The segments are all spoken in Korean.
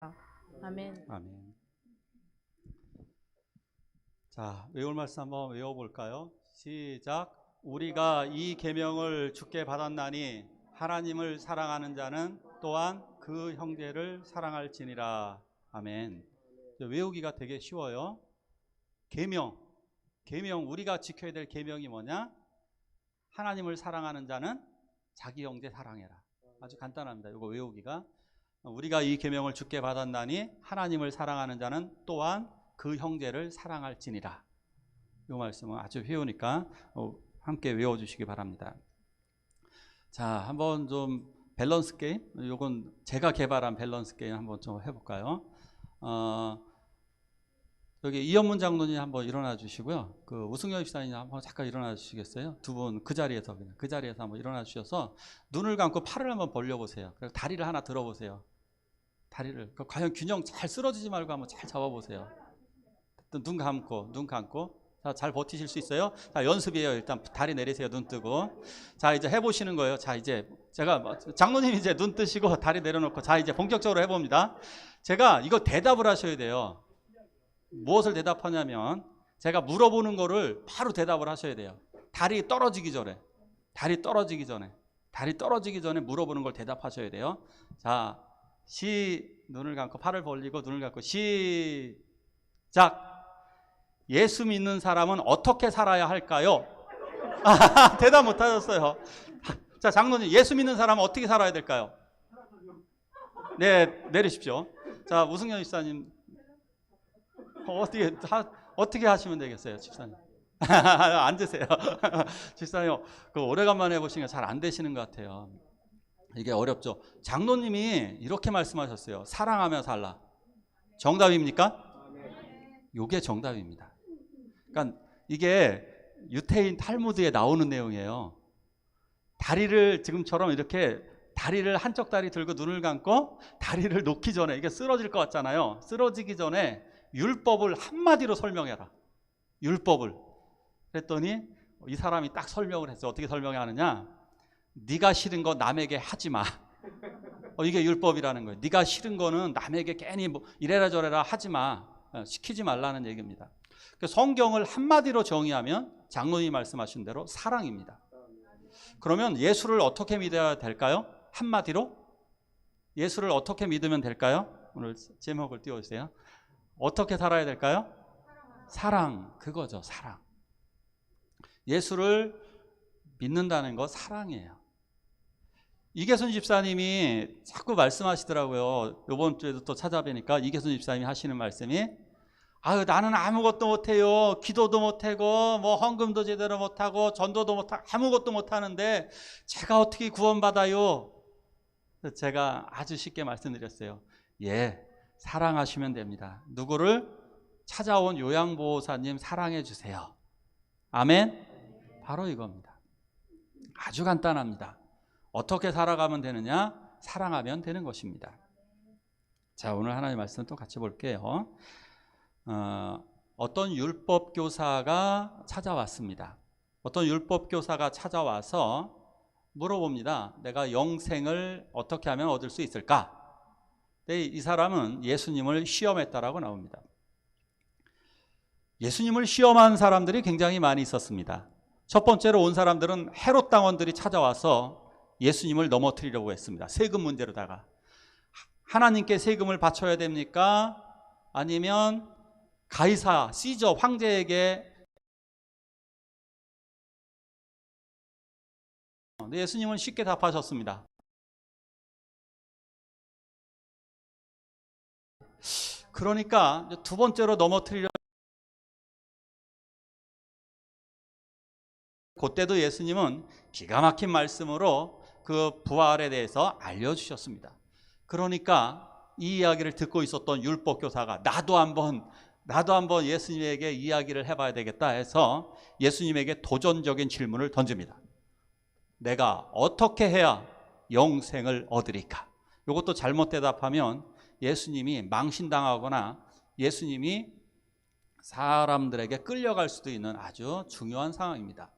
아멘. 아멘. 자, 외울 말씀 한번 외워볼까요? 시작. 우리가 이 계명을 주께 받았나니 하나님을 사랑하는 자는 또한 그 형제를 사랑할지니라. 아멘. 외우기가 되게 쉬워요. 계명 우리가 지켜야 될 계명이 뭐냐? 하나님을 사랑하는 자는 자기 형제 사랑해라. 아주 간단합니다. 이거 외우기가. 우리가 이 계명을 주께 받았나니 하나님을 사랑하는 자는 또한 그 형제를 사랑할지니라. 이 말씀은 아주 쉬우니까 함께 외워주시기 바랍니다. 자, 한번 좀 밸런스 게임, 이건 제가 개발한 밸런스 게임 한번 좀 해볼까요? 여기 이현문 장로님 한번 일어나 주시고요. 그 우승엽 집사님 한번 잠깐 일어나 주시겠어요? 두 분 그 자리에서 한번 일어나 주셔서 눈을 감고 팔을 한번 벌려보세요. 그리고 다리를 하나 들어보세요. 다리를 과연 균형 잘 쓰러지지 말고 한번 잘 잡아보세요. 눈 감고 자, 잘 버티실 수 있어요? 자, 연습이에요. 일단 다리 내리세요. 눈 뜨고. 자, 이제 해보시는 거예요. 자, 이제 제가 장로님 이제 눈 뜨시고 다리 내려놓고 자, 이제 본격적으로 해봅니다. 제가 이거 대답을 하셔야 돼요. 무엇을 대답하냐면 제가 물어보는 거를 바로 대답을 하셔야 돼요. 다리 떨어지기 전에 물어보는 걸 대답하셔야 돼요. 자, 눈을 감고 팔을 벌리고 눈을 감고 시작. 예수 믿는 사람은 어떻게 살아야 할까요? 대답 못 하셨어요. 자, 장로님, 예수 믿는 사람은 어떻게 살아야 될까요? 네, 내리십시오. 자, 우승현 집사님 어떻게 하시면 되겠어요, 집사님? 앉으세요. 집사님, 그 오래간만에 해보시니까 잘 안 되시는 것 같아요. 이게 어렵죠. 장로님이 이렇게 말씀하셨어요. 사랑하며 살라. 정답입니까? 이게 정답입니다. 그러니까 이게 유태인 탈무드에 나오는 내용이에요. 다리를 지금처럼 이렇게 다리를 한쪽 다리 들고 눈을 감고 다리를 놓기 전에 이게 쓰러질 것 같잖아요. 쓰러지기 전에 율법을 한마디로 설명해라. 율법을. 그랬더니 이 사람이 딱 설명을 했어요. 어떻게 설명하느냐? 네가 싫은 거 남에게 하지 마. 이게 율법이라는 거예요. 네가 싫은 거는 남에게 괜히 뭐 이래라 저래라 하지 마. 시키지 말라는 얘기입니다. 성경을 한마디로 정의하면 장로님이 말씀하신 대로 사랑입니다. 그러면 예수를 어떻게 믿어야 될까요? 한마디로 예수를 어떻게 믿으면 될까요? 오늘 제목을 띄워주세요. 어떻게 살아야 될까요? 사랑. 그거죠. 사랑. 예수를 믿는다는 거 사랑이에요. 이계순 집사님이 자꾸 말씀하시더라고요. 이번 주에도 또 찾아뵈니까 이계순 집사님이 하시는 말씀이 나는 아무것도 못해요. 기도도 못하고 뭐 헌금도 제대로 못하고 전도도 못하고 아무것도 못하는데 제가 어떻게 구원받아요? 제가 아주 쉽게 말씀드렸어요. 예, 사랑하시면 됩니다. 누구를? 찾아온 요양보호사님 사랑해 주세요. 아멘? 바로 이겁니다. 아주 간단합니다. 어떻게 살아가면 되느냐? 사랑하면 되는 것입니다. 자, 오늘 하나님의 말씀 또 같이 볼게요. 어떤 율법교사가 찾아왔습니다. 어떤 율법교사가 찾아와서 물어봅니다. 내가 영생을 어떻게 하면 얻을 수 있을까? 근데 이 사람은 예수님을 시험했다라고 나옵니다. 예수님을 시험한 사람들이 굉장히 많이 있었습니다. 첫 번째로 온 사람들은 헤롯 당원들이 찾아와서 예수님을 넘어뜨리려고 했습니다. 세금 문제로다가. 하나님께 세금을 바쳐야 됩니까? 아니면 가이사, 시저 황제에게. 예수님은 쉽게 답하셨습니다. 그러니까 두 번째로 넘어뜨리려고. 그때도 예수님은 기가 막힌 말씀으로 그 부활에 대해서 알려주셨습니다. 그러니까 이 이야기를 듣고 있었던 율법교사가 나도 한번 예수님에게 이야기를 해봐야 되겠다 해서 예수님에게 도전적인 질문을 던집니다. 내가 어떻게 해야 영생을 얻으리까? 이것도 잘못 대답하면 예수님이 망신당하거나 예수님이 사람들에게 끌려갈 수도 있는 아주 중요한 상황입니다.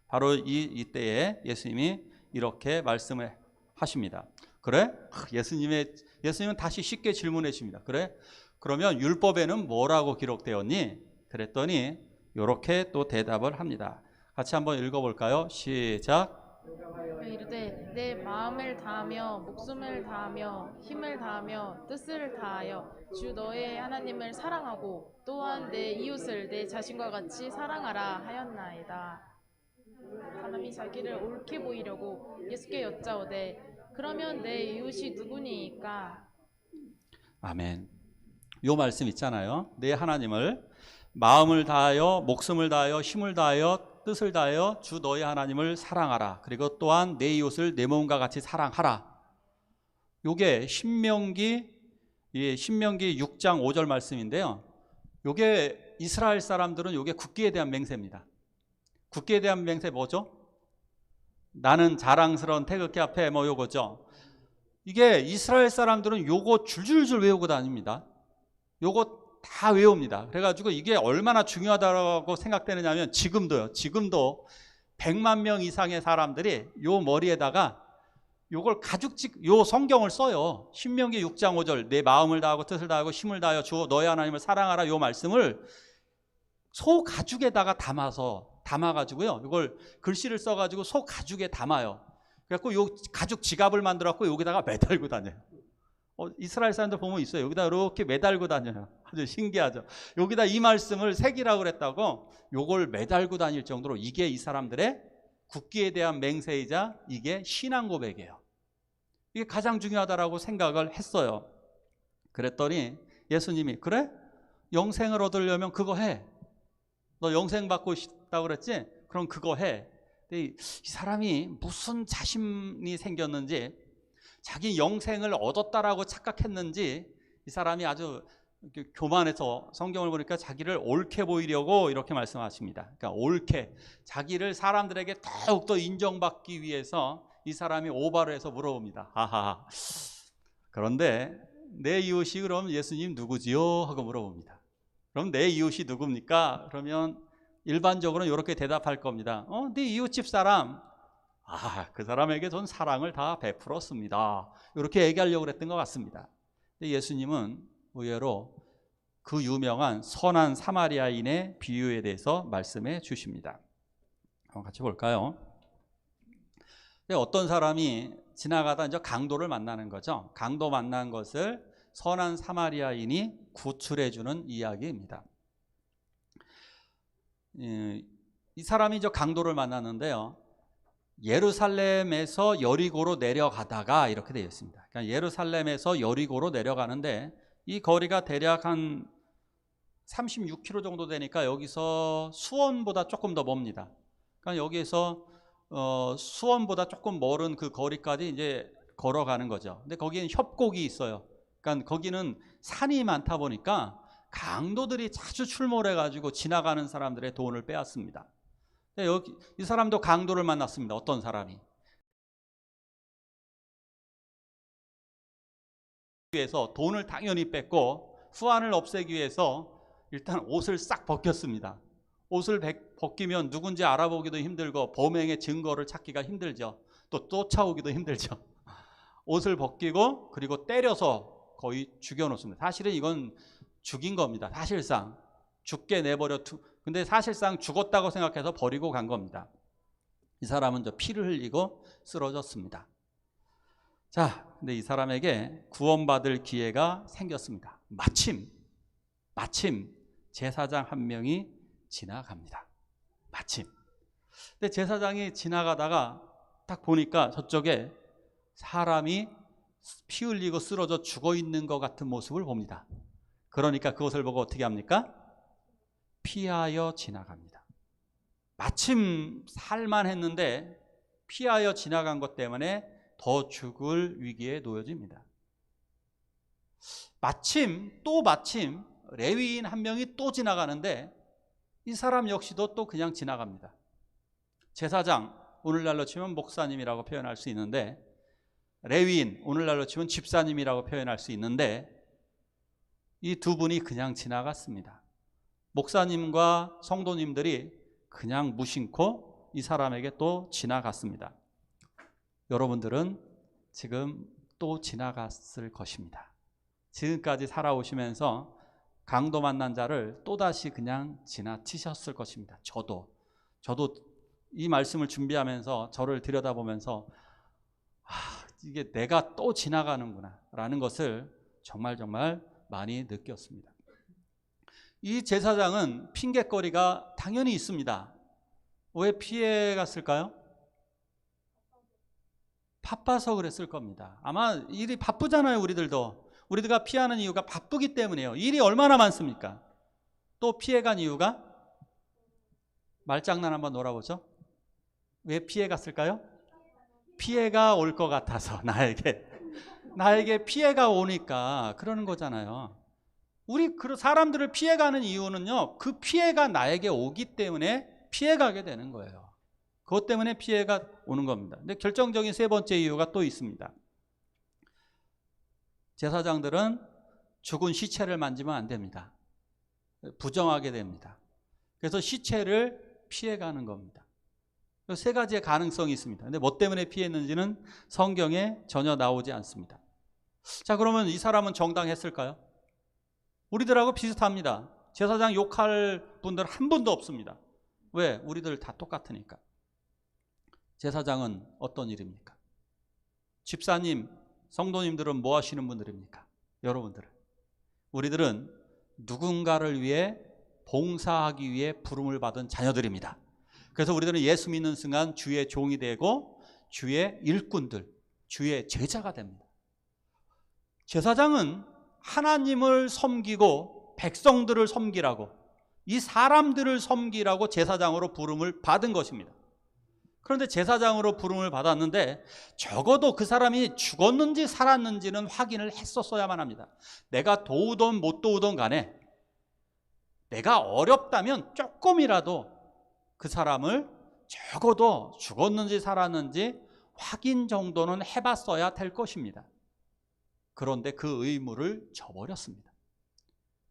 바로 이때에 예수님이 이렇게 말씀을 하십니다. 그래? 예수님의 예수님은 다시 쉽게 질문해 줍니다. 그래? 그러면 율법에는 뭐라고 기록되었니? 그랬더니 이렇게 또 대답을 합니다. 같이 한번 읽어볼까요? 시작. 이르되 내 마음을 다하며 목숨을 다하며 힘을 다하며 뜻을 다하여 주 너의 하나님을 사랑하고 또한 내 이웃을 내 자신과 같이 사랑하라 하였나이다. 사람이 자기를 옳게 보이려고 예수께 여짜오되 그러면 내 이웃이 누구니이까? 아멘. 요 말씀 있잖아요. 내 하나님을 마음을 다하여 목숨을 다하여 힘을 다하여 뜻을 다하여 주 너의 하나님을 사랑하라. 그리고 또한 내 이웃을 내 몸과 같이 사랑하라. 요게 신명기 6장 5절 말씀인데요. 요게 이스라엘 사람들은 요게 국기에 대한 맹세입니다. 국기에 대한 맹세 뭐죠? 나는 자랑스러운 태극기 앞에 뭐 요거죠. 이게 이스라엘 사람들은 요거 줄줄줄 외우고 다닙니다. 요거 다 외웁니다. 그래가지고 이게 얼마나 중요하다고 생각되느냐 하면 지금도 100만 명 이상의 사람들이 요 머리에다가 요걸 요 성경을 써요. 신명기 6장 5절 내 마음을 다하고 뜻을 다하고 힘을 다하여 주 너의 하나님을 사랑하라. 요 말씀을 소 가죽에다가 담아가지고요. 이걸 글씨를 써가지고 소 가죽에 담아요. 그래갖고 요 가죽 지갑을 만들어갖고 여기다가 매달고 다녀요. 이스라엘 사람들 보면 있어요. 여기다 이렇게 매달고 다녀요. 아주 신기하죠. 여기다 이 말씀을 새기라고 그랬다고 요걸 매달고 다닐 정도로 이게 이 사람들의 국기에 대한 맹세이자 이게 신앙 고백이에요. 이게 가장 중요하다라고 생각을 했어요. 그랬더니 예수님이 그래? 영생을 얻으려면 그거 해. 너 영생 받고 싶다고 그랬지? 그럼 그거 해. 근데 이 사람이 무슨 자신이 생겼는지 자기 영생을 얻었다라고 착각했는지 이 사람이 아주 교만해서 성경을 보니까 자기를 옳게 보이려고 이렇게 말씀하십니다. 그러니까 옳게 자기를 사람들에게 더욱더 인정받기 위해서 이 사람이 오바를 해서 물어봅니다. 하하. 그런데 내 이웃이 그럼 예수님 누구지요? 하고 물어봅니다. 그럼 내 이웃이 누굽니까? 그러면 일반적으로는 이렇게 대답할 겁니다. 네 이웃집 사람. 그 사람에게 전 사랑을 다 베풀었습니다. 이렇게 얘기하려고 했던 것 같습니다. 근데 예수님은 의외로 그 유명한 선한 사마리아인의 비유에 대해서 말씀해 주십니다. 한번 같이 볼까요? 어떤 사람이 지나가다 이제 강도를 만나는 거죠. 강도 만난 것을 선한 사마리아인이 구출해 주는 이야기입니다. 이 사람이 저 강도를 만났는데요. 예루살렘에서 여리고로 내려가다가 이렇게 되어 있습니다. 그러니까 예루살렘에서 여리고로 내려가는데 이 거리가 대략 한 36km 정도 되니까 여기서 수원보다 조금 더 멉니다. 그러니까 여기에서 수원보다 조금 멀은 그 거리까지 이제 걸어가는 거죠. 근데 거기는 협곡이 있어요. 그러니까 거기는 산이 많다 보니까 강도들이 자주 출몰해가지고 지나가는 사람들의 돈을 빼앗습니다. 여기 이 사람도 강도를 만났습니다. 어떤 사람이 위해서 돈을 당연히 뺐고 후환을 없애기 위해서 일단 옷을 싹 벗겼습니다. 옷을 벗기면 누군지 알아보기도 힘들고 범행의 증거를 찾기가 힘들죠. 또 쫓아오기도 힘들죠. 옷을 벗기고 그리고 때려서 거의 죽여놓습니다. 사실은 이건 죽인 겁니다. 사실상 죽게 내버려 근데 사실상 죽었다고 생각해서 버리고 간 겁니다. 이 사람은 저 피를 흘리고 쓰러졌습니다. 자, 근데 이 사람에게 구원받을 기회가 생겼습니다. 마침 제사장 한 명이 지나갑니다. 마침. 근데 제사장이 지나가다가 딱 보니까 저쪽에 사람이 피 흘리고 쓰러져 죽어 있는 것 같은 모습을 봅니다. 그러니까 그것을 보고 어떻게 합니까? 피하여 지나갑니다. 마침 살만했는데 피하여 지나간 것 때문에 더 죽을 위기에 놓여집니다. 마침 레위인 한 명이 또 지나가는데 이 사람 역시도 또 그냥 지나갑니다. 제사장, 오늘날로 치면 목사님이라고 표현할 수 있는데 레위인, 오늘날로 치면 집사님이라고 표현할 수 있는데 이 두 분이 그냥 지나갔습니다. 목사님과 성도님들이 그냥 무심코 이 사람에게 또 지나갔습니다. 여러분들은 지금 또 지나갔을 것입니다. 지금까지 살아오시면서 강도 만난 자를 또다시 그냥 지나치셨을 것입니다. 저도 이 말씀을 준비하면서 저를 들여다보면서 이게 내가 또 지나가는구나 라는 것을 정말 많이 느꼈습니다. 이 제사장은 핑계거리가 당연히 있습니다. 왜 피해 갔을까요? 바빠서 그랬을 겁니다. 아마 일이 바쁘잖아요. 우리들가 피하는 이유가 바쁘기 때문이에요. 일이 얼마나 많습니까? 또 피해간 이유가 말장난 한번 놀아보죠. 왜 피해 갔을까요? 피해가 올 것 같아서 나에게 피해가 오니까 그러는 거잖아요. 우리 사람들을 피해가는 이유는요, 그 피해가 나에게 오기 때문에 피해가게 되는 거예요. 그것 때문에 피해가 오는 겁니다. 근데 결정적인 세 번째 이유가 또 있습니다. 제사장들은 죽은 시체를 만지면 안 됩니다. 부정하게 됩니다. 그래서 시체를 피해가는 겁니다. 세 가지의 가능성이 있습니다. 근데 뭐 때문에 피했는지는 성경에 전혀 나오지 않습니다. 자, 그러면 이 사람은 정당했을까요? 우리들하고 비슷합니다. 제사장 욕할 분들 한 분도 없습니다. 왜? 우리들 다 똑같으니까. 제사장은 어떤 일입니까? 집사님, 성도님들은 뭐 하시는 분들입니까? 여러분들은. 우리들은 누군가를 위해 봉사하기 위해 부름을 받은 자녀들입니다. 그래서 우리들은 예수 믿는 순간 주의 종이 되고 주의 일꾼들, 주의 제자가 됩니다. 제사장은 하나님을 섬기고 백성들을 섬기라고, 이 사람들을 섬기라고 제사장으로 부름을 받은 것입니다. 그런데 제사장으로 부름을 받았는데 적어도 그 사람이 죽었는지 살았는지는 확인을 했었어야만 합니다. 내가 도우던 못 도우던 간에 내가 어렵다면 조금이라도 그 사람을 적어도 죽었는지 살았는지 확인 정도는 해봤어야 될 것입니다. 그런데 그 의무를 저버렸습니다.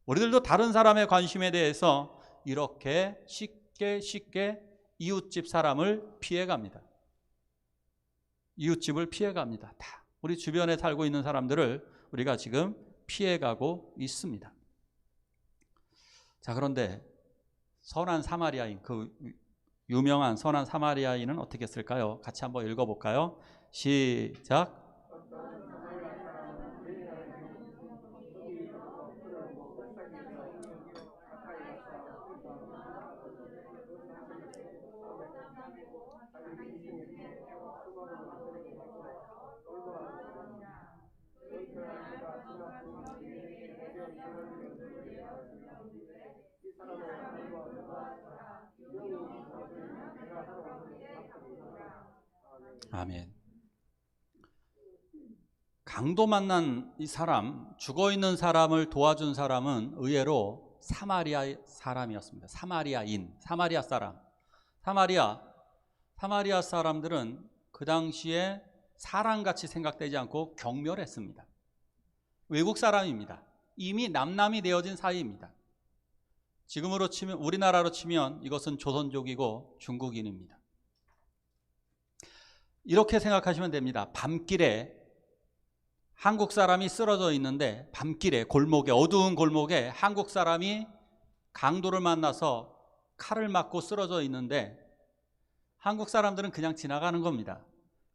우리들도 다른 사람의 관심에 대해서 이렇게 쉽게 이웃집 사람을 피해갑니다. 이웃집을 피해갑니다. 다 우리 주변에 살고 있는 사람들을 우리가 지금 피해가고 있습니다. 자, 그런데 선한 사마리아인, 그 유명한 선한 사마리아인은 어떻게 했을까요? 같이 한번 읽어볼까요? 시작. 아멘. 강도 만난 이 사람, 죽어있는 사람을 도와준 사람은 의외로 사마리아 사람이었습니다. 사마리아인, 사마리아 사람. 사마리아 사람들은 그 당시에 사람같이 생각되지 않고 경멸했습니다. 외국 사람입니다. 이미 남남이 되어진 사이입니다. 지금으로 치면, 우리나라로 치면 이것은 조선족이고 중국인입니다. 이렇게 생각하시면 됩니다. 밤길에 한국 사람이 쓰러져 있는데, 밤길에 골목에, 어두운 골목에 한국 사람이 강도를 만나서 칼을 맞고 쓰러져 있는데 한국 사람들은 그냥 지나가는 겁니다.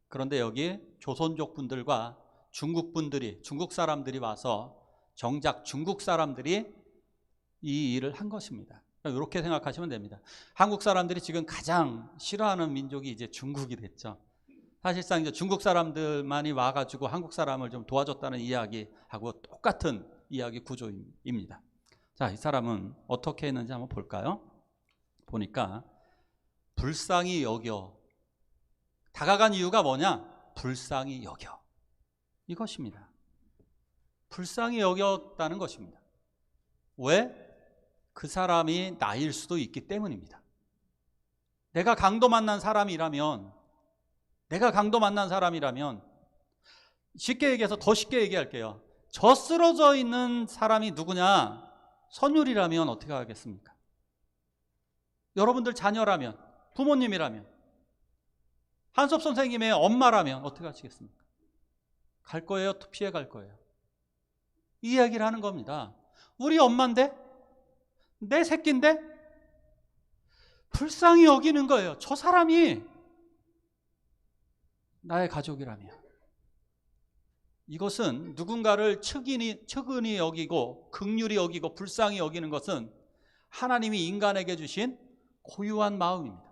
그런데 여기 조선족 분들과 중국 사람들이 와서 정작 중국 사람들이 이 일을 한 것입니다. 이렇게 생각하시면 됩니다. 한국 사람들이 지금 가장 싫어하는 민족이 이제 중국이 됐죠. 사실상 이제 중국 사람들만이 와가지고 한국 사람을 좀 도와줬다는 이야기하고 똑같은 이야기 구조입니다. 자, 이 사람은 어떻게 했는지 한번 볼까요? 보니까 불쌍히 여겨. 다가간 이유가 뭐냐? 불쌍히 여겨. 이것입니다. 불쌍히 여겼다는 것입니다. 왜? 그 사람이 나일 수도 있기 때문입니다. 내가 강도 만난 사람이라면 쉽게 얘기해서 더 쉽게 얘기할게요. 저 쓰러져 있는 사람이 누구냐? 선율이라면 어떻게 하겠습니까? 여러분들 자녀라면, 부모님이라면, 한섭 선생님의 엄마라면 어떻게 하시겠습니까? 갈 거예요? 피해 갈 거예요? 이 이야기를 하는 겁니다. 우리 엄마인데? 내 새끼인데? 불쌍히 여기는 거예요. 저 사람이 나의 가족이라면. 이것은 누군가를 측은히 여기고 긍휼히 여기고 불쌍히 여기는 것은 하나님이 인간에게 주신 고유한 마음입니다.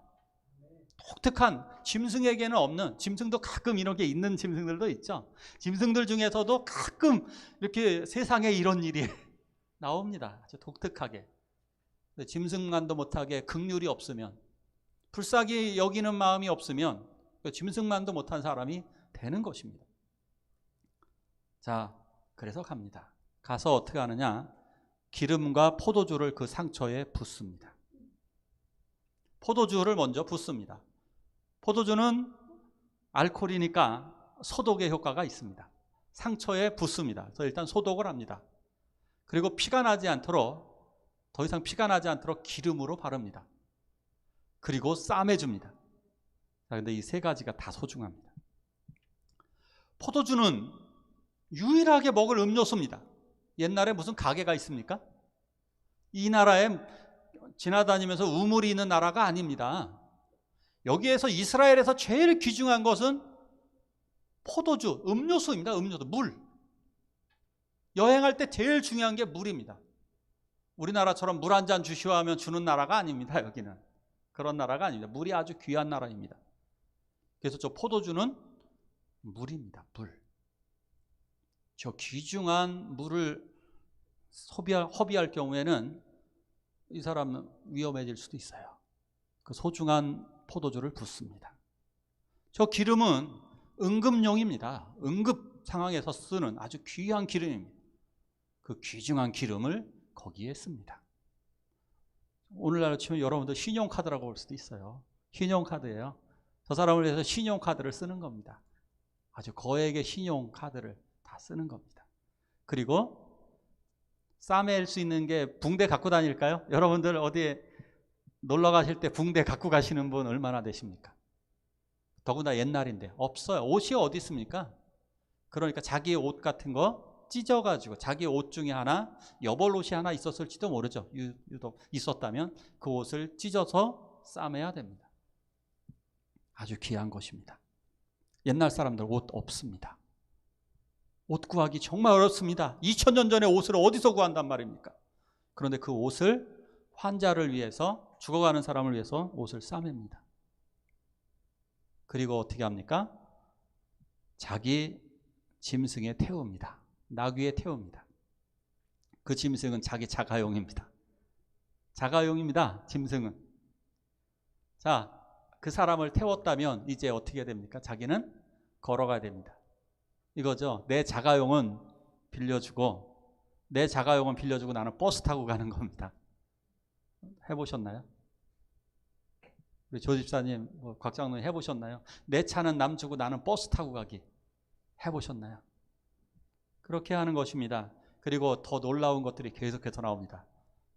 독특한, 짐승에게는 없는, 짐승도 가끔 이런 게 있는 짐승들도 있죠. 짐승들 중에서도 가끔 이렇게 세상에 이런 일이 나옵니다. 아주 독특하게. 짐승만도 못하게 긍휼이 없으면, 불쌍히 여기는 마음이 없으면 짐승만도 못한 사람이 되는 것입니다. 자, 그래서 갑니다. 가서 어떻게 하느냐? 기름과 포도주를 그 상처에 붓습니다. 포도주를 먼저 붓습니다. 포도주는 알코올이니까 소독의 효과가 있습니다. 상처에 붓습니다. 그래서 일단 소독을 합니다. 그리고 피가 나지 않도록, 더 이상 피가 나지 않도록 기름으로 바릅니다. 그리고 싸매줍니다. 그런데 이 세 가지가 다 소중합니다. 포도주는 유일하게 먹을 음료수입니다. 옛날에 무슨 가게가 있습니까? 이 나라에 지나다니면서 우물이 있는 나라가 아닙니다. 여기에서 이스라엘에서 제일 귀중한 것은 포도주, 음료수입니다. 음료수, 물. 여행할 때 제일 중요한 게 물입니다. 우리나라처럼 물 한 잔 주시오 하면 주는 나라가 아닙니다. 여기는 그런 나라가 아닙니다. 물이 아주 귀한 나라입니다. 그래서 저 포도주는 물입니다. 물. 저 귀중한 물을 허비할 경우에는 이 사람은 위험해질 수도 있어요. 그 소중한 포도주를 붓습니다. 저 기름은 응급용입니다. 응급 상황에서 쓰는 아주 귀한 기름입니다. 그 귀중한 기름을 거기에 씁니다. 오늘날로 치면 여러분들 신용카드라고 볼 수도 있어요. 신용카드예요. 저 사람을 위해서 신용카드를 쓰는 겁니다. 아주 거액의 신용카드를 다 쓰는 겁니다. 그리고 싸맬 수 있는 게 붕대 갖고 다닐까요? 여러분들 어디에 놀러 가실 때 붕대 갖고 가시는 분 얼마나 되십니까? 더구나 옛날인데 없어요. 옷이 어디 있습니까? 그러니까 자기 옷 같은 거 찢어가지고 자기 옷 중에 하나, 여벌 옷이 하나 있었을지도 모르죠. 유독 있었다면 그 옷을 찢어서 싸매야 됩니다. 아주 귀한 것입니다. 옛날 사람들 옷 없습니다. 옷 구하기 정말 어렵습니다. 2000년 전에 옷을 어디서 구한단 말입니까? 그런데 그 옷을 환자를 위해서, 죽어가는 사람을 위해서 옷을 싸맵니다. 그리고 어떻게 합니까? 자기 짐승에 태웁니다. 나귀에 태웁니다. 그 짐승은 자기 자가용입니다. 자가용입니다. 짐승은. 자, 그 사람을 태웠다면 이제 어떻게 됩니까? 자기는 걸어가야 됩니다. 이거죠. 내 자가용은 빌려주고 나는 버스 타고 가는 겁니다. 해보셨나요? 우리 조 집사님, 곽 장로님 해보셨나요? 내 차는 남 주고 나는 버스 타고 가기 해보셨나요? 그렇게 하는 것입니다. 그리고 더 놀라운 것들이 계속해서 나옵니다.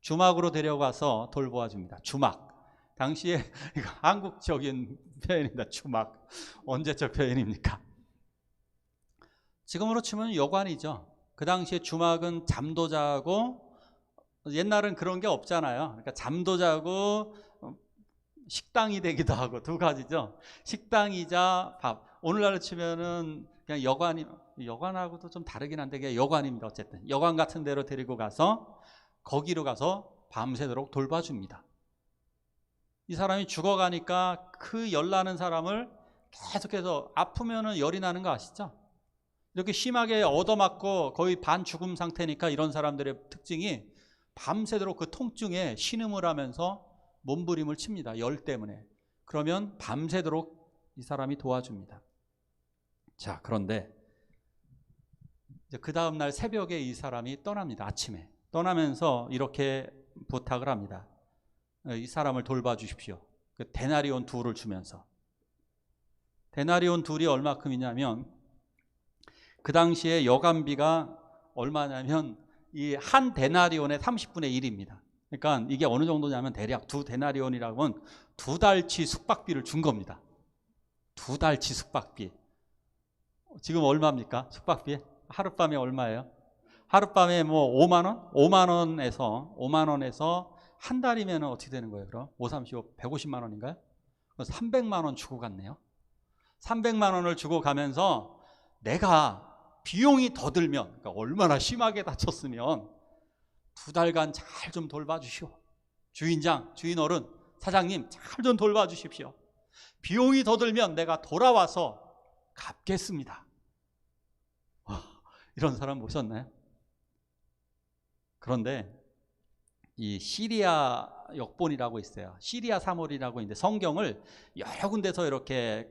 주막으로 데려가서 돌보아줍니다. 주막. 당시에 이거 한국적인 표현입니다. 주막. 언제적 표현입니까? 지금으로 치면 여관이죠. 그 당시에 주막은 잠도 자고, 옛날은 그런 게 없잖아요. 그러니까 잠도 자고 식당이 되기도 하고 두 가지죠. 식당이자 밥. 오늘날로 치면은 그냥 여관하고도 좀 다르긴 한데 그냥 여관입니다. 어쨌든 여관 같은 데로 데리고 가서 거기로 가서 밤새도록 돌봐줍니다. 이 사람이 죽어가니까 그 열나는 사람을 계속해서, 아프면은 열이 나는 거 아시죠? 이렇게 심하게 얻어맞고 거의 반죽음 상태니까 이런 사람들의 특징이 밤새도록 그 통증에 신음을 하면서 몸부림을 칩니다. 열 때문에. 그러면 밤새도록 이 사람이 도와줍니다. 자, 그런데 이제 그 다음날 새벽에 이 사람이 떠납니다. 아침에 떠나면서 이렇게 부탁을 합니다. 이 사람을 돌봐주십시오. 데나리온 둘을 주면서. 데나리온 둘이 얼마큼이냐면 그 당시에 여간비가 얼마냐면 이 한 데나리온의 30분의 1입니다. 그러니까 이게 어느 정도냐면 대략 2데나리온이라고 하면 2달치 숙박비를 준 겁니다. 2달치 숙박비. 지금 얼마입니까? 숙박비? 하룻밤에 얼마예요? 하룻밤에 뭐 5만 원? 5만 원에서 한 달이면 어떻게 되는 거예요? 그럼 5, 35, 150만 원인가요? 300만 원 주고 갔네요. 300만 원을 주고 가면서 내가 비용이 더 들면, 그러니까 얼마나 심하게 다쳤으면 2달간 잘 좀 돌봐주시오. 주인장, 주인 어른, 사장님 잘 좀 돌봐주십시오. 비용이 더 들면 내가 돌아와서 갚겠습니다. 이런 사람 보셨나요? 그런데 이 시리아 역본이라고 있어요. 시리아 사mol이라고 있는데 성경을 여러 군데서 이렇게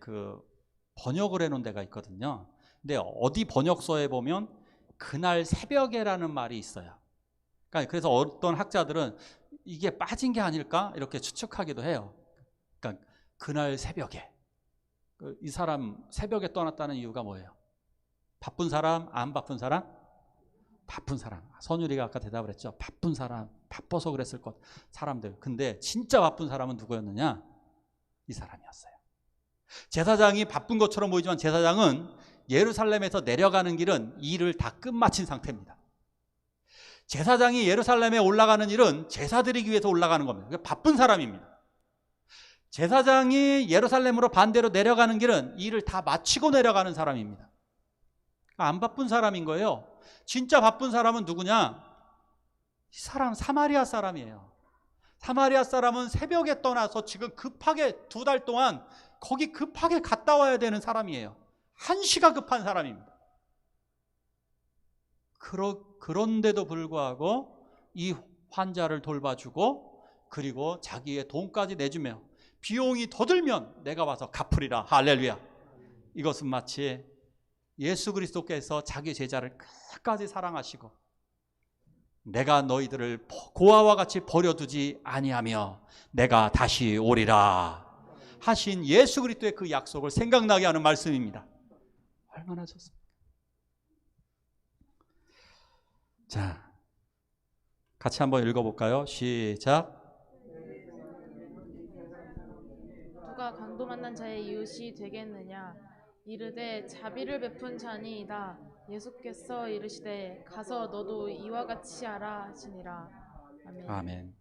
번역을 해놓은 데가 있거든요. 근데 어디 번역서에 보면 그날 새벽에라는 말이 있어요. 그러니까 그래서 어떤 학자들은 이게 빠진 게 아닐까 이렇게 추측하기도 해요. 그러니까 그날 새벽에 이 사람 새벽에 떠났다는 이유가 뭐예요? 바쁜 사람, 안 바쁜 사람? 바쁜 사람. 선율이가 아까 대답을 했죠. 바쁜 사람, 바빠서 그랬을 것 사람들. 근데 진짜 바쁜 사람은 누구였느냐? 이 사람이었어요. 제사장이 바쁜 것처럼 보이지만 제사장은 예루살렘에서 내려가는 길은 일을 다 끝마친 상태입니다. 제사장이 예루살렘에 올라가는 일은 제사 드리기 위해서 올라가는 겁니다. 그러니까 바쁜 사람입니다. 제사장이 예루살렘으로 반대로 내려가는 길은 일을 다 마치고 내려가는 사람입니다. 안 바쁜 사람인 거예요. 진짜 바쁜 사람은 누구냐? 이 사람 사마리아 사람이에요. 사마리아 사람은 새벽에 떠나서 지금 급하게 2달 동안 거기 급하게 갔다 와야 되는 사람이에요. 한시가 급한 사람입니다. 그런데도 불구하고 이 환자를 돌봐주고 그리고 자기의 돈까지 내주며 비용이 더 들면 내가 와서 갚으리라. 할렐루야. 이것은 마치 예수 그리스도께서 자기 제자를 끝까지 사랑하시고 내가 너희들을 고아와 같이 버려두지 아니하며 내가 다시 오리라 하신 예수 그리스도의 그 약속을 생각나게 하는 말씀입니다. 얼마나 좋습니까? 자, 같이 한번 읽어볼까요? 시작. 누가 강도 만난 자의 이웃이 되겠느냐? 이르되 자비를 베푼 자니이다. 예수께서 이르시되 가서 너도 이와 같이 하라 하시니라. 아멘. 아멘.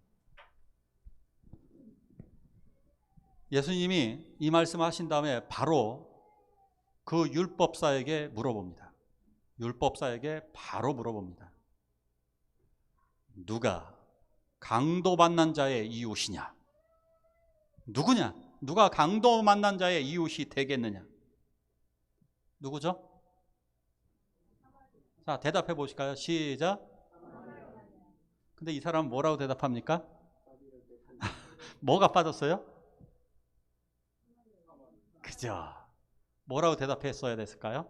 예수님이 이 말씀을 하신 다음에 바로 그 율법사에게 물어봅니다. 율법사에게 바로 물어봅니다. 누가 강도 만난 자의 이웃이냐? 누구냐? 누가 강도 만난 자의 이웃이 되겠느냐? 누구죠? 자, 대답해 보실까요? 시작. 근데 이 사람은 뭐라고 대답합니까? 뭐가 빠졌어요? 그죠? 뭐라고 대답했어야 됐을까요?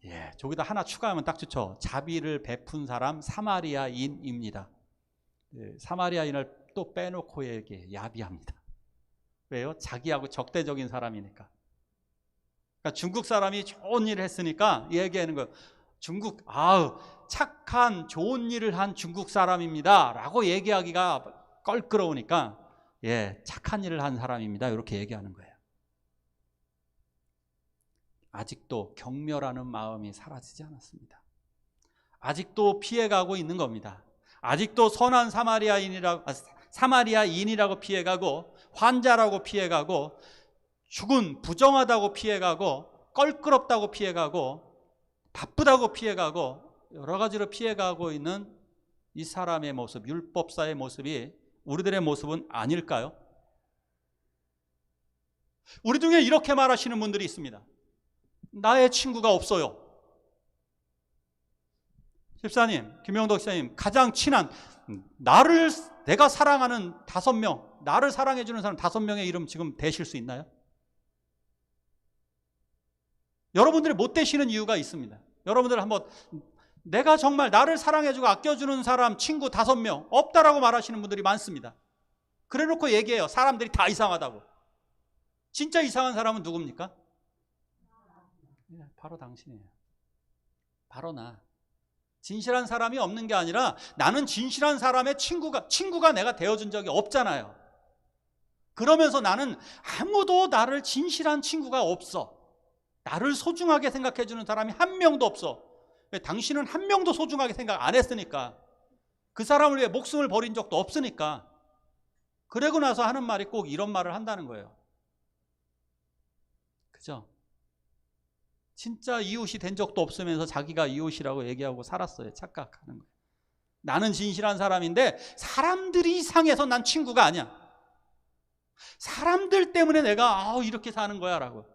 예, 저기다 하나 추가하면 딱 좋죠. 자비를 베푼 사람 사마리아인입니다. 예, 사마리아인을 또 빼놓고 얘기해 야비합니다. 왜요? 자기하고 적대적인 사람이니까. 그러니까 중국 사람이 좋은 일을 했으니까 얘기하는 거예요. 중국, 착한 좋은 일을 한 중국 사람입니다 라고 얘기하기가 껄끄러우니까 예, 착한 일을 한 사람입니다 이렇게 얘기하는 거예요. 아직도 경멸하는 마음이 사라지지 않았습니다. 아직도 피해가고 있는 겁니다. 아직도 선한 사마리아인이라고 피해가고 환자라고 피해가고 죽은 부정하다고 피해가고 껄끄럽다고 피해가고 바쁘다고 피해가고 여러 가지로 피해가고 있는 이 사람의 모습, 율법사의 모습이 우리들의 모습은 아닐까요? 우리 중에 이렇게 말하시는 분들이 있습니다. 나의 친구가 없어요. 집사님, 김영덕 집사님, 가장 친한 내가 사랑하는 5명, 나를 사랑해주는 사람 5명의 이름 지금 대실 수 있나요? 여러분들이 못 되시는 이유가 있습니다. 여러분들 한번 내가 정말 나를 사랑해주고 아껴주는 사람 친구 5명 없다라고 말하시는 분들이 많습니다. 그래놓고 얘기해요. 사람들이 다 이상하다고. 진짜 이상한 사람은 누굽니까? 바로 당신이에요. 바로 나. 진실한 사람이 없는 게 아니라 나는 진실한 사람의 친구가 내가 되어준 적이 없잖아요. 그러면서 나는 아무도 나를 진실한 친구가 없어. 나를 소중하게 생각해 주는 사람이 한 명도 없어. 당신은 한 명도 소중하게 생각 안 했으니까. 그 사람을 위해 목숨을 버린 적도 없으니까. 그러고 나서 하는 말이 꼭 이런 말을 한다는 거예요. 그죠? 진짜 이웃이 된 적도 없으면서 자기가 이웃이라고 얘기하고 살았어요. 착각하는 거예요. 나는 진실한 사람인데 사람들이 이상해서 난 친구가 아니야. 사람들 때문에 내가 이렇게 사는 거야 라고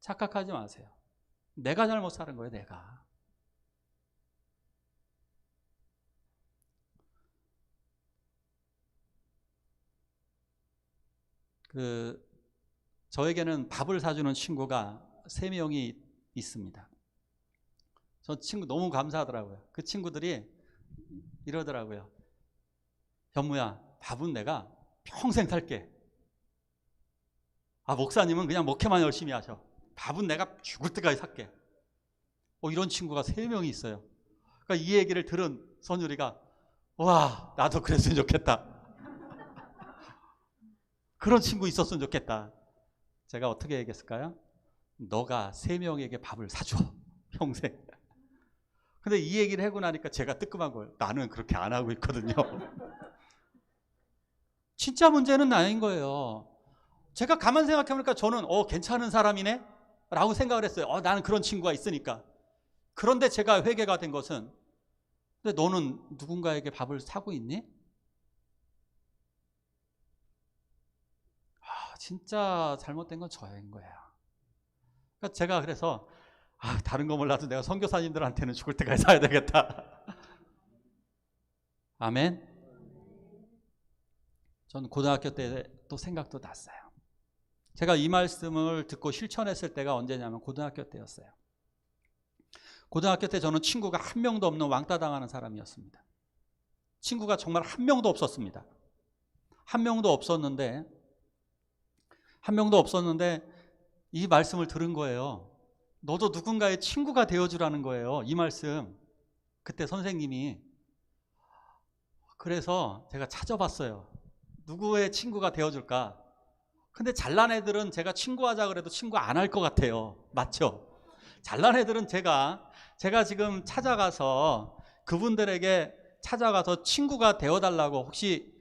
착각하지 마세요. 내가 잘못 사는 거예요. 내가. 저에게는 밥을 사주는 친구가 3명이 있습니다. 저 친구 너무 감사하더라고요. 그 친구들이 이러더라고요. 현무야, 밥은 내가 평생 살게. 목사님은 그냥 목회만 열심히 하셔. 밥은 내가 죽을 때까지 살게. 이런 친구가 3명이 있어요. 그러니까 이 얘기를 들은 선율이가 와, 나도 그랬으면 좋겠다. 그런 친구 있었으면 좋겠다. 제가 어떻게 얘기했을까요? 너가 3명에게 밥을 사줘. 평생. 근데 이 얘기를 하고 나니까 제가 뜨끔한 거예요. 나는 그렇게 안 하고 있거든요. 진짜 문제는 나인 거예요. 제가 가만 생각해보니까 저는 괜찮은 사람이네? 라고 생각을 했어요. 나는 그런 친구가 있으니까. 그런데 제가 회개가 된 것은 근데 너는 누군가에게 밥을 사고 있니? 진짜 잘못된 건 저인 거예요. 그러니까 제가 그래서 다른 거 몰라도 내가 선교사님들한테는 죽을 때까지 사야 되겠다. 아멘. 전 고등학교 때 또 생각도 났어요. 제가 이 말씀을 듣고 실천했을 때가 언제냐면 고등학교 때였어요. 고등학교 때 저는 친구가 한 명도 없는 왕따 당하는 사람이었습니다. 친구가 정말 한 명도 없었습니다. 한 명도 없었는데 이 말씀을 들은 거예요. 너도 누군가의 친구가 되어주라는 거예요. 이 말씀. 그때 선생님이. 그래서 제가 찾아봤어요. 누구의 친구가 되어줄까? 근데 잘난 애들은 제가 친구하자 그래도 친구 안 할 것 같아요. 맞죠? 잘난 애들은 제가 지금 찾아가서 그분들에게 찾아가서 친구가 되어달라고 혹시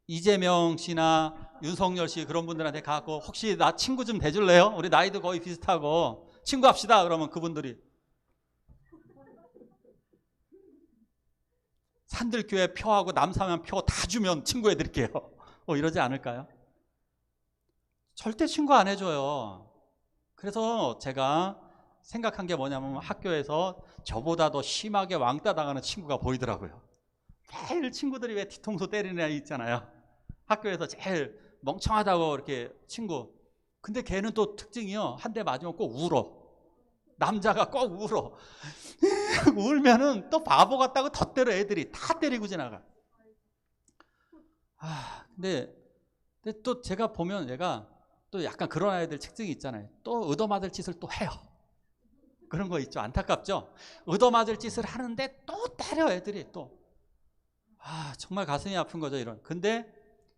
이재명 씨나 윤석열 씨 그런 분들한테 가고 혹시 나 친구 좀 돼줄래요? 우리 나이도 거의 비슷하고 친구합시다. 그러면 그분들이 산들교회 표하고 남사면 표 다 주면 친구해드릴게요. 이러지 않을까요? 절대 친구 안 해줘요. 그래서 제가 생각한 게 뭐냐면 학교에서 저보다 더 심하게 왕따 당하는 친구가 보이더라고요. 매일 친구들이 왜 뒤통수 때리는 애 있잖아요. 학교에서 제일 멍청하다고 이렇게 친구. 근데 걔는 또 특징이요. 한 대 맞으면 꼭 울어. 남자가 꼭 울어. 울면은 또 바보 같다고 더 때려. 애들이 다 때리고 지나가. 근데 또 제가 보면 얘가 또 약간 그런 아이들 특징이 있잖아요. 또 얻어맞을 짓을 또 해요. 그런 거 있죠. 안타깝죠? 얻어맞을 짓을 하는데 또 때려 애들이 또. 정말 가슴이 아픈 거죠. 이런. 근데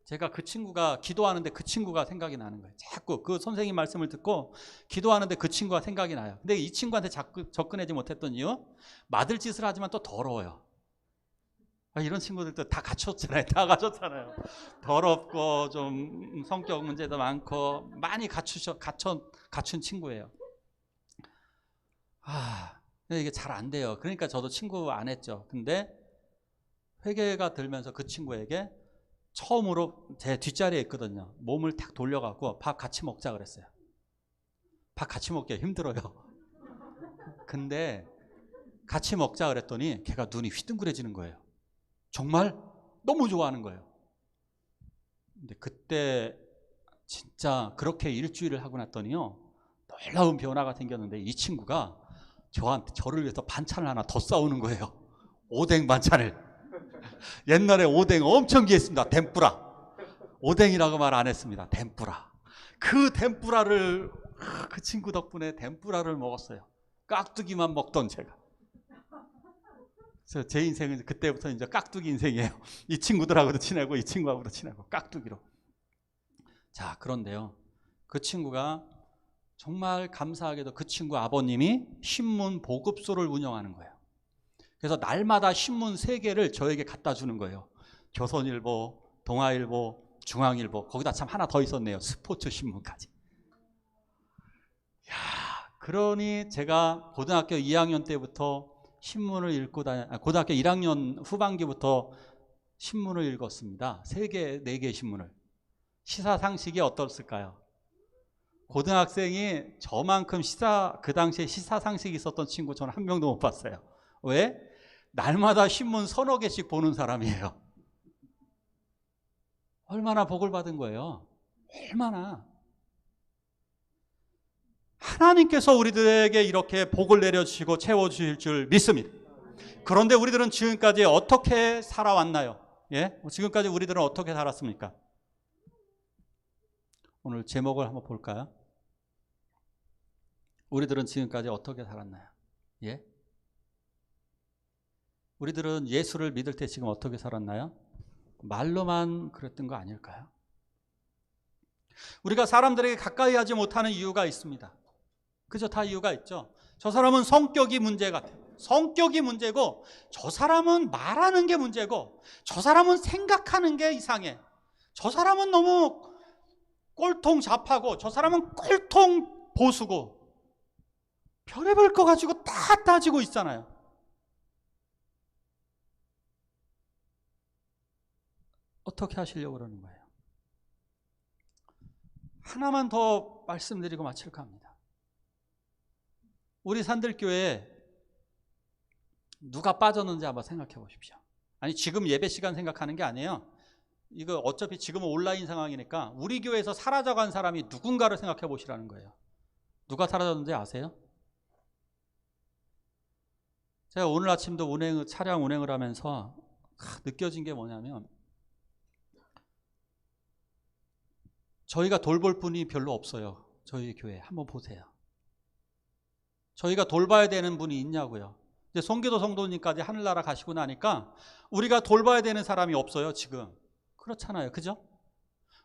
제가 그 친구가 기도하는데 그 친구가 생각이 나는 거예요. 자꾸 그 선생님 말씀을 듣고 기도하는데 그 친구가 생각이 나요. 근데 이 친구한테 자꾸 접근하지 못했던 이유? 맞을 짓을 하지만 또 더러워요. 이런 친구들도 다 갖췄잖아요. 다 갖췄잖아요. 더럽고 좀 성격 문제도 많고 많이 갖춘 친구예요. 근데 이게 잘 안 돼요. 그러니까 저도 친구 안 했죠. 근데 회개가 들면서 그 친구에게 처음으로 제 뒷자리에 있거든요. 몸을 탁 돌려갖고 밥 같이 먹자 그랬어요. 밥 같이 먹기 힘들어요. 근데 같이 먹자 그랬더니 걔가 눈이 휘둥그레지는 거예요. 정말 너무 좋아하는 거예요. 근데 그때 진짜 그렇게 일주일을 하고 났더니요. 놀라운 변화가 생겼는데 이 친구가 저를 위해서 반찬을 하나 더 싸우는 거예요. 오뎅 반찬을. 옛날에 오뎅 엄청 귀했습니다. 덴뿌라. 오뎅이라고 말 안 했습니다. 덴뿌라. 그 덴뿌라를 그 친구 덕분에 덴뿌라를 먹었어요. 깍두기만 먹던 제가. 그래서 제 인생은 그때부터 이제 깍두기 인생이에요. 이 친구들하고도 친하고 이 친구하고도 친하고 깍두기로. 자, 그런데요. 그 친구가 정말 감사하게도 그 친구 아버님이 신문 보급소를 운영하는 거예요. 그래서 날마다 신문 3개를 저에게 갖다 주는 거예요. 조선일보, 동아일보, 중앙일보, 거기다 참 하나 더 있었네요. 스포츠 신문까지. 그러니 제가 고등학교 2학년 때부터 신문을 읽고 고등학교 1학년 후반기부터 신문을 읽었습니다. 3개, 4개 신문을. 시사상식이 어떻을까요? 고등학생이 저만큼 그 당시에 시사상식이 있었던 친구 저는 한 명도 못 봤어요. 왜? 날마다 신문 3-4개씩 보는 사람이에요. 얼마나 복을 받은 거예요? 얼마나. 하나님께서 우리들에게 이렇게 복을 내려주시고 채워주실 줄 믿습니다. 그런데 우리들은 지금까지 어떻게 살아왔나요? 예? 지금까지 우리들은 어떻게 살았습니까? 오늘 제목을 한번 볼까요? 우리들은 지금까지 어떻게 살았나요? 예? 우리들은 예수를 믿을 때 지금 어떻게 살았나요? 말로만 그랬던 거 아닐까요? 우리가 사람들에게 가까이 하지 못하는 이유가 있습니다. 그죠? 다 이유가 있죠. 저 사람은 성격이 문제 같아요. 성격이 문제고, 저 사람은 말하는 게 문제고, 저 사람은 생각하는 게 이상해. 저 사람은 너무 꼴통 잡하고, 저 사람은 꼴통 보수고, 별의별 거 가지고 다 따지고 있잖아요. 어떻게 하시려고 그러는 거예요? 하나만 더 말씀드리고 마칠까 합니다. 우리 산들교회에 누가 빠졌는지 한번 생각해 보십시오. 아니, 지금 예배 시간 생각하는 게 아니에요. 이거 어차피 지금은 온라인 상황이니까 우리 교회에서 사라져간 사람이 누군가를 생각해 보시라는 거예요. 누가 사라졌는지 아세요? 제가 오늘 아침도 차량 운행을 하면서 느껴진 게 뭐냐면, 저희가 돌볼 분이 별로 없어요. 저희 교회 한번 보세요. 저희가 돌봐야 되는 분이 있냐고요. 이제 송기도 성도님까지 하늘나라 가시고 나니까 우리가 돌봐야 되는 사람이 없어요. 지금 그렇잖아요. 그죠?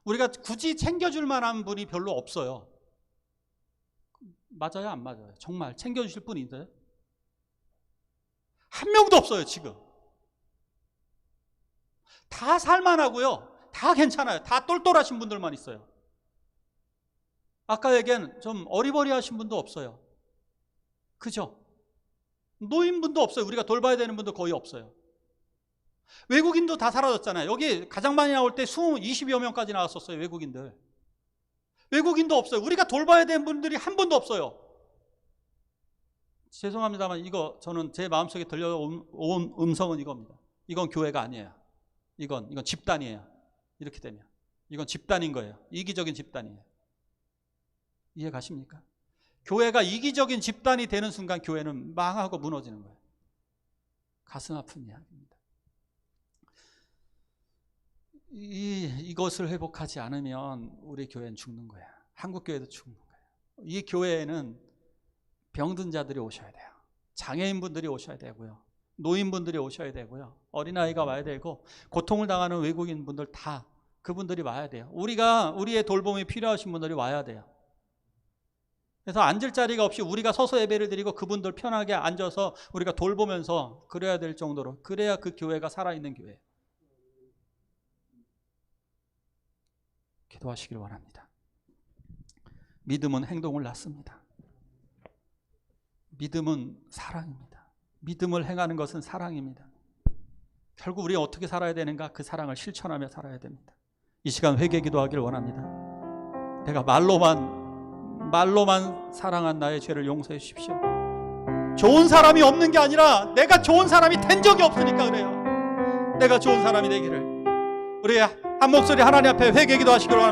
우리가 굳이 챙겨줄 만한 분이 별로 없어요. 맞아요? 안 맞아요? 정말 챙겨주실 분이 있어요? 한 명도 없어요. 지금 다 살만하고요. 다 괜찮아요. 다 똘똘하신 분들만 있어요. 아까 얘기한 좀 어리버리하신 분도 없어요. 그죠? 노인분도 없어요. 우리가 돌봐야 되는 분도 거의 없어요. 외국인도 다 사라졌잖아요. 여기 가장 많이 나올 때 20여 명까지 나왔었어요. 외국인들. 외국인도 없어요. 우리가 돌봐야 되는 분들이 한 분도 없어요. 죄송합니다만 이거 저는 제 마음속에 들려온 음성은 이겁니다. 이건 교회가 아니에요. 이건 집단이에요. 이렇게 되면 이건 집단인 거예요. 이기적인 집단이에요. 이해 가십니까? 교회가 이기적인 집단이 되는 순간 교회는 망하고 무너지는 거예요. 가슴 아픈 이야기입니다. 이것을 회복하지 않으면 우리 교회는 죽는 거야. 한국 교회도 죽는 거예요. 이 교회에는 병든 자들이 오셔야 돼요. 장애인분들이 오셔야 되고요. 노인분들이 오셔야 되고요. 어린아이가 와야 되고, 고통을 당하는 외국인분들 다 그분들이 와야 돼요. 우리의 돌봄이 필요하신 분들이 와야 돼요. 그래서 앉을 자리가 없이 우리가 서서 예배를 드리고 그분들 편하게 앉아서 우리가 돌보면서 그래야 될 정도로, 그래야 그 교회가 살아있는 교회예요. 기도하시길 원합니다. 믿음은 행동을 낳습니다. 믿음은 사랑입니다. 믿음을 행하는 것은 사랑입니다. 결국 우리가 어떻게 살아야 되는가? 그 사랑을 실천하며 살아야 됩니다. 이 시간 회개 기도하길 원합니다. 내가 말로만 사랑한 나의 죄를 용서해 주십시오. 좋은 사람이 없는 게 아니라 내가 좋은 사람이 된 적이 없으니까 그래요. 내가 좋은 사람이 되기를 우리 한 목소리 하나님 앞에 회개 기도하시길 원합니다.